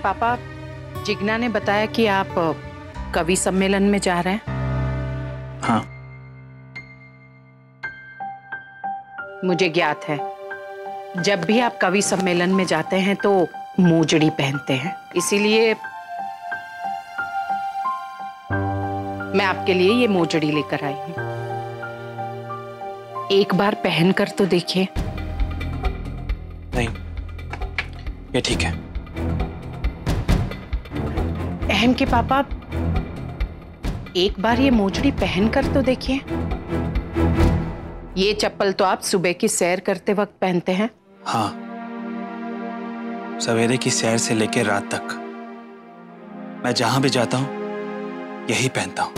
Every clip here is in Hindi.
पापा, जिग्ना ने बताया कि आप कवि सम्मेलन में जा रहे हैं। हाँ। मुझे ज्ञात है, जब भी आप कवि सम्मेलन में जाते हैं तो मोजड़ी पहनते हैं, इसीलिए मैं आपके लिए ये मोजड़ी लेकर आई हूं। एक बार पहनकर तो देखिए। नहीं, ये ठीक है। अहम के पापा, एक बार ये मोजड़ी पहनकर तो देखिए। ये चप्पल तो आप सुबह की सैर करते वक्त पहनते हैं। हाँ, सवेरे की सैर से लेकर रात तक मैं जहां भी जाता हूं यही पहनता हूं।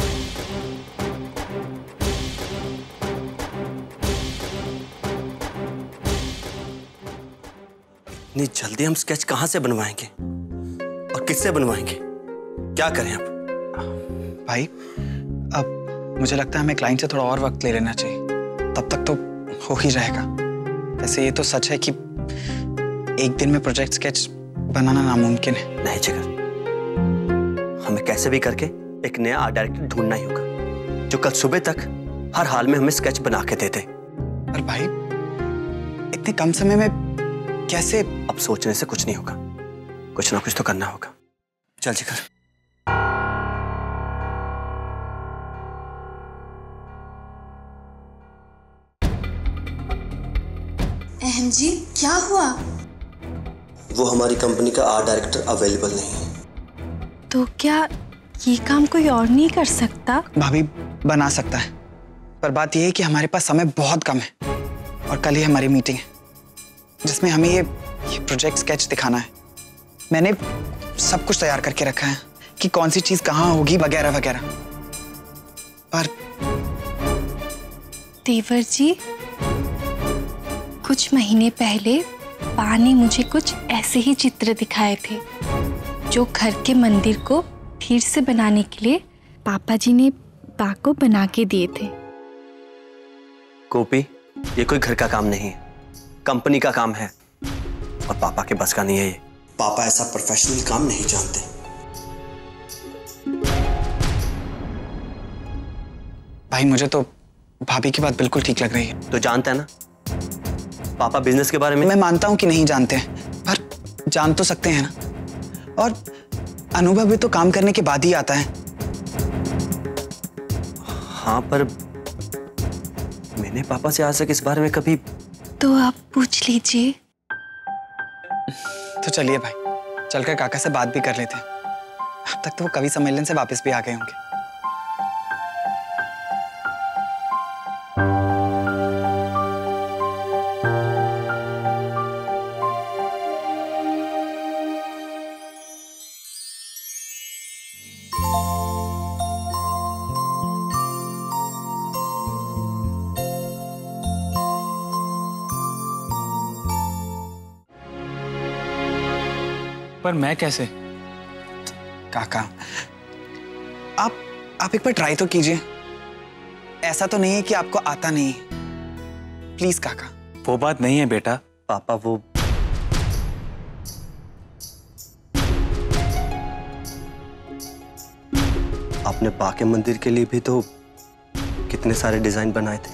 इतनी जल्दी हम स्केच कहां से बनवाएंगे और किससे बनवाएंगे? क्या करें अब? भाई, अब मुझे लगता है हमें क्लाइंट से थोड़ा और वक्त ले लेना चाहिए, तब तक तो हो ही जाएगा। वैसे ये तो सच है कि एक दिन में प्रोजेक्ट स्केच बनाना नामुमकिन है। नहीं जिगर, हमें कैसे भी करके एक नया आर्ट डायरेक्टर ढूंढना ही होगा जो कल सुबह तक हर हाल में हमें स्केच बना के दे दे। पर भाई, इतने कम समय में कैसे? अब सोचने से कुछ नहीं होगा, कुछ ना कुछ तो करना होगा। चल जिगर। अहम जी, क्या हुआ? वो हमारी कंपनी का आर्ट डायरेक्टर अवेलेबल नहीं है। तो क्या ये काम कोई और नहीं कर सकता? भाभी, बना सकता है, पर बात यह है कि हमारे पास समय बहुत कम है और कल ही हमारी मीटिंग है जिसमें हमें ये प्रोजेक्ट स्केच दिखाना है। मैंने सब कुछ तैयार करके रखा है कि कौन सी चीज कहाँ होगी वगैरह वगैरह। पर देवर जी, कुछ महीने पहले पा ने मुझे कुछ ऐसे ही चित्र दिखाए थे जो घर के मंदिर को फिर से बनाने के लिए पापा जी ने पा को बना के दिए थे। गोपी, ये कोई घर का काम नहीं है, कंपनी का काम है और पापा के बस का नहीं है ये। पापा ऐसा प्रोफेशनल काम नहीं जानते। भाई, मुझे तो भाभी की बात बिल्कुल ठीक लग रही है। तो जानता है ना पापा बिजनेस के बारे में? मैं मानता हूं कि नहीं जानते हैं, पर जान तो सकते हैं ना। और अनुभव भी तो काम करने के बाद ही आता है। हाँ, पर मैंने पापा से आज तक इस बारे में कभी... तो आप पूछ लीजिए। तो चलिए भाई, चलकर काका से बात भी कर लेते हैं। अब तक तो वो कवि सम्मेलन से वापस भी आ गए होंगे। पर मैं कैसे? काका, आप एक बार ट्राई तो कीजिए। ऐसा तो नहीं है कि आपको आता नहीं है। प्लीज काका। वो बात नहीं है बेटा। पापा, वो आपने पा के मंदिर के लिए भी तो कितने सारे डिजाइन बनाए थे।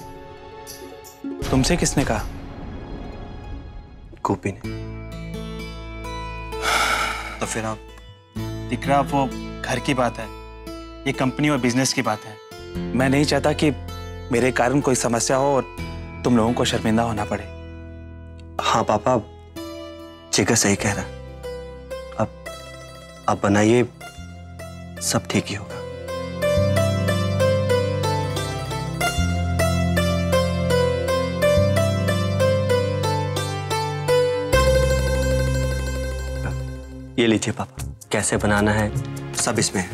तुमसे किसने कहा? गोपी ने। तो फिर आप... दिकरा, वो घर की बात है, ये कंपनी और बिजनेस की बात है। मैं नहीं चाहता कि मेरे कारण कोई समस्या हो और तुम लोगों को शर्मिंदा होना पड़े। हाँ पापा, जिगर सही कह रहा। अब बनाइए, सब ठीक ही होगा। ये लीजिए पापा, कैसे बनाना है सब इसमें है।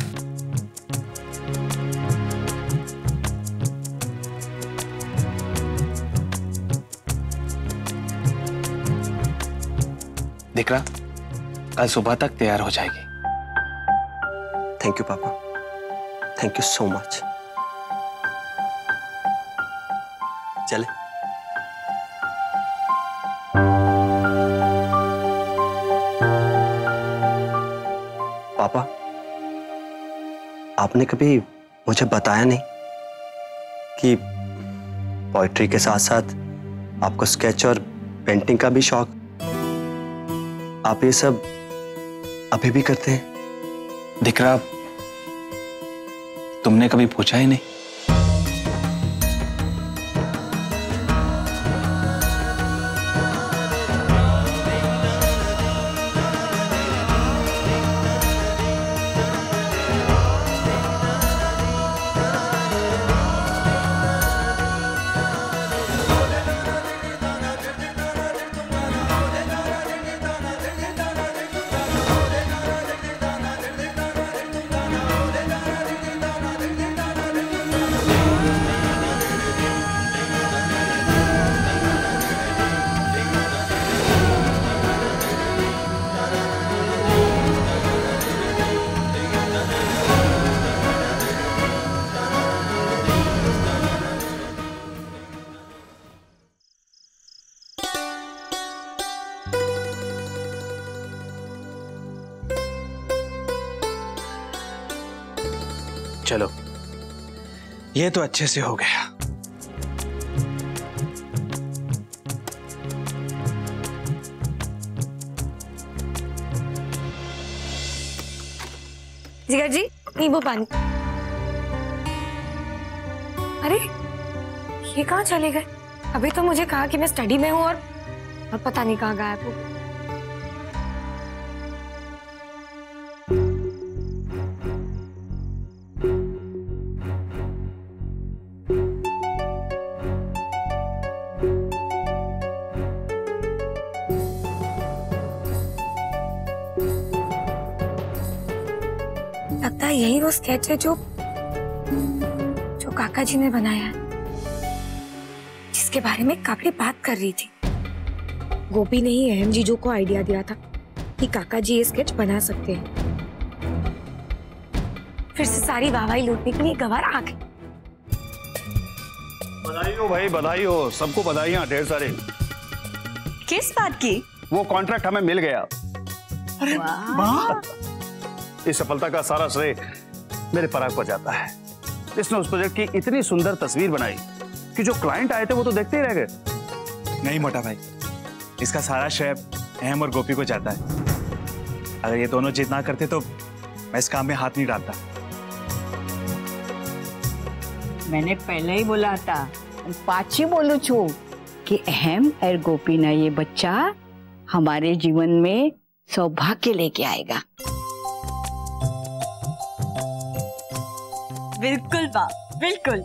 दिकरा, कल सुबह तक तैयार हो जाएगी। थैंक यू पापा, थैंक यू सो मच। चले। आपने कभी मुझे बताया नहीं कि पोइट्री के साथ साथ आपको स्केच और पेंटिंग का भी शौक। आप ये सब अभी भी करते हैं? दिख रहा, तुमने कभी पूछा ही नहीं। चलो, ये तो अच्छे से हो गया। जिगर जी, नींबू पानी। अरे ये कहाँ चले गए? अभी तो मुझे कहा कि मैं स्टडी में हूँ और पता नहीं कहाँ गायब हो। लगता है यही वो स्केच है जो काका जी ने बनाया है, जिसके बारे में काफी बात कर रही थी। गोपी ने ही अहम जीजू को आइडिया दिया था कि काका जी ये स्केच बना सकते हैं। फिर से सारी वाहवाही लूटने के लिए गवार आ गई। बधाई हो भाई, बधाई हो, सबको बधाइयां ढेर सारे। किस बात की? वो कॉन्ट्रैक्ट हमें मिल गया। अरे वाह! इस सफलता का सारा श्रेय मेरे पराग को जाता है। इसने उस प्रोजेक्ट की इतनी सुंदर तस्वीर बनाई कि जो क्लाइंट आए थे वो तो देखते ही रह गए। नहीं मोटा भाई, इसका सारा श्रेय अहम और गोपी को जाता है। अगर ये दोनों जिद ना करते तो मैं इस काम में हाथ नहीं डालता। मैंने पहले ही बोला था, पाची बोलू छू कि अहम और गोपी ना ये बच्चा हमारे जीवन में सौभाग्य लेके आएगा। बिल्कुल बा, बिल्कुल।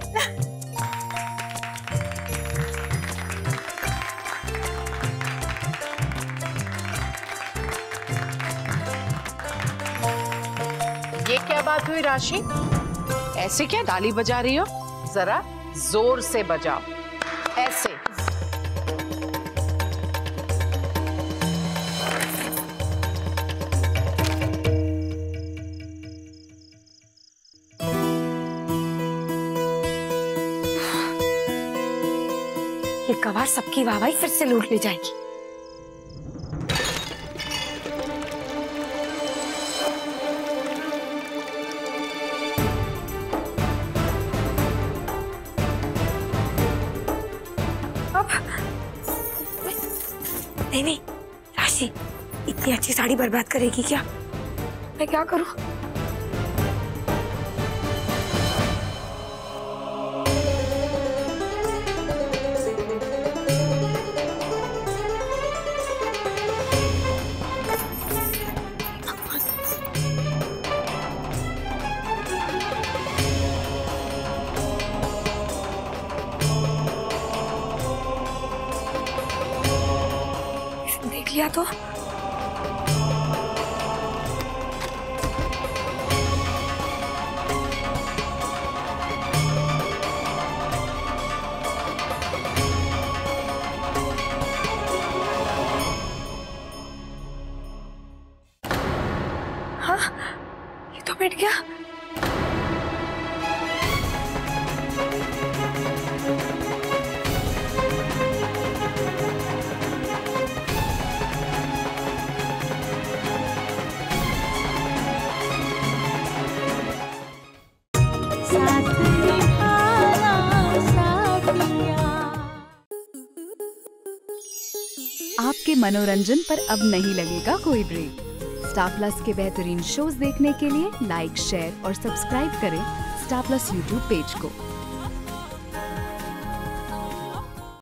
ये क्या बात हुई राशि? ऐसे क्या ताली बजा रही हो? जरा जोर से बजाओ, ऐसे। ये गवार सबकी वाहवाही फिर से लूट ले जाएगी। अब नहीं, राशि इतनी अच्छी साड़ी बर्बाद करेगी क्या? मैं क्या करूं? देख लिया तो हाँ, ये तो मिट गया। साथ निभाना साथिया। आपके मनोरंजन पर अब नहीं लगेगा कोई ब्रेक। स्टार प्लस के बेहतरीन शोज देखने के लिए लाइक, शेयर और सब्सक्राइब करें स्टार प्लस यूट्यूब पेज को।